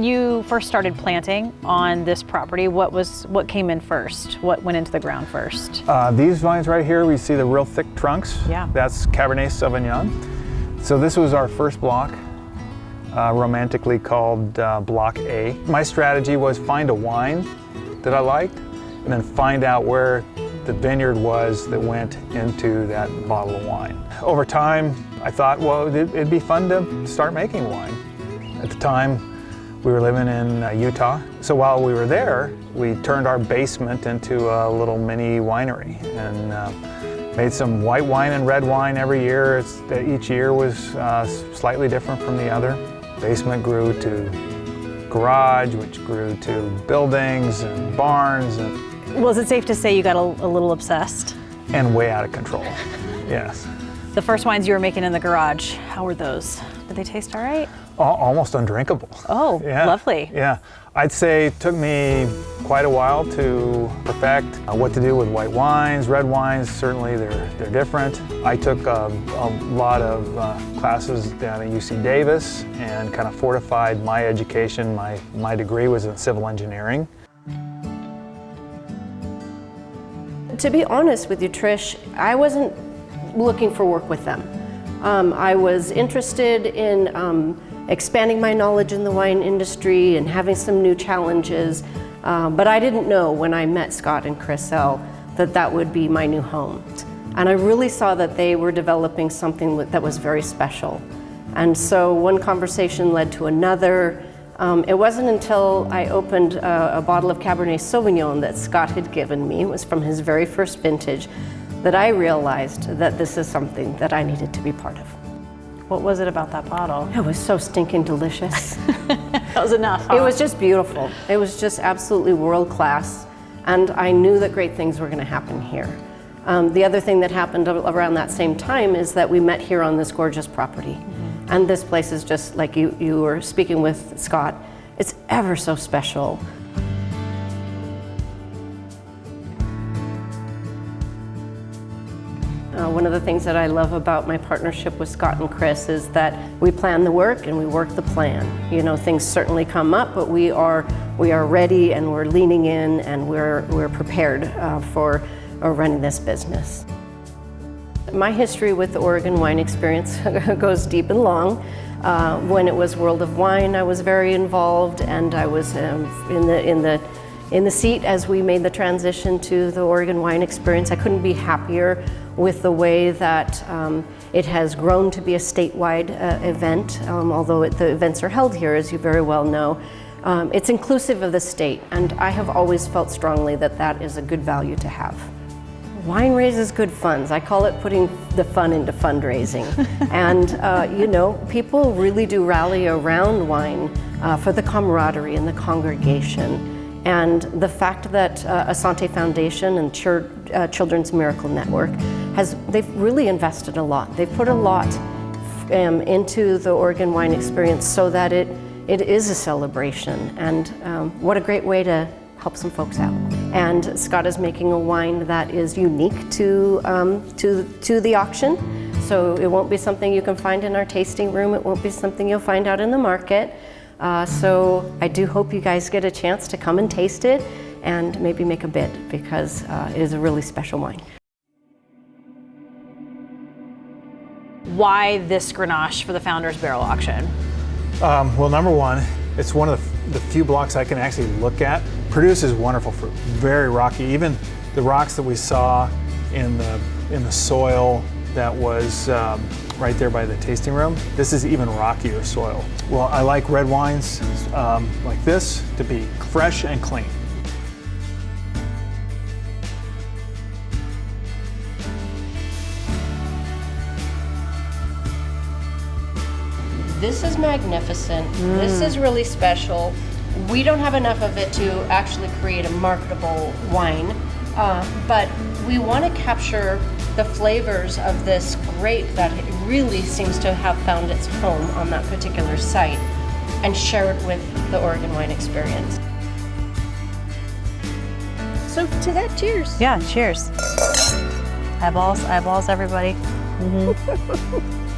When you first started planting on this property, what came in first? What went into the ground first? These vines right here, we see the real thick trunks. Yeah. That's Cabernet Sauvignon. So this was our first block, romantically called Block A. My strategy was find a wine that I liked and then find out where the vineyard was that went into that bottle of wine. Over time, I thought, well, it'd be fun to start making wine. At the time, we were living in Utah. So while we were there, we turned our basement into a little mini winery and made some white wine and red wine every year. Each year was slightly different from the other. Basement grew to garage, which grew to buildings and barns. Was it safe to say you got a little obsessed? And way out of control, yes. The first wines you were making in the garage, how were those? Did they taste all right? Almost undrinkable. Oh, yeah. Lovely. Yeah, I'd say it took me quite a while to perfect what to do with white wines. Red wines, certainly they're different. I took a lot of classes down at UC Davis and kind of fortified my education. My degree was in civil engineering. To be honest with you, Trish, I wasn't looking for work with them. I was interested in expanding my knowledge in the wine industry and having some new challenges, but I didn't know when I met Scott and Kriselle that would be my new home. And I really saw that they were developing something that was very special. And so one conversation led to another. It wasn't until I opened a bottle of Cabernet Sauvignon that Scott had given me, it was from his very first vintage, that I realized that this is something that I needed to be part of. What was it about that bottle? It was so stinking delicious. That was enough, huh? It was just beautiful. It was just absolutely world class. And I knew that great things were going to happen here. The other thing that happened around that same time is that we met here on this gorgeous property. Mm-hmm. And this place is just like you were speaking with Scott. It's ever so special. One of the things that I love about my partnership with Scott and Chris is that we plan the work and we work the plan. You know, things certainly come up, but we are ready and we're leaning in and we're prepared for running this business. My history with the Oregon Wine Experience goes deep and long. When it was World of Wine, I was very involved, and I was in the seat as we made the transition to the Oregon Wine Experience. I couldn't be happier with the way that it has grown to be a statewide event, although the events are held here, as you very well know. It's inclusive of the state, and I have always felt strongly that that is a good value to have. Wine raises good funds. I call it putting the fun into fundraising. And you know, people really do rally around wine for the camaraderie and the congregation. And the fact that Asante Foundation and Children's Miracle Network they've really invested a lot. They've put a lot into the Oregon Wine Experience so that it is a celebration. And what a great way to help some folks out. And Scott is making a wine that is unique to the auction. So it won't be something you can find in our tasting room. It won't be something you'll find out in the market. So I do hope you guys get a chance to come and taste it and maybe make a bid, because it is a really special wine. Why this Grenache for the Founders Barrel Auction? Well, number one, it's one of the few blocks I can actually look at. Produces wonderful fruit, very rocky. Even the rocks that we saw in the soil that was right there by the tasting room, this is even rockier soil. Well, I like red wines like this to be fresh and clean. This is magnificent. This is really special. We don't have enough of it to actually create a marketable wine, but we want to capture the flavors of this grape that it really seems to have found its home on that particular site, and share it with the Oregon Wine Experience. So to that, cheers. Yeah, cheers. Eyeballs, everybody. Mm-hmm.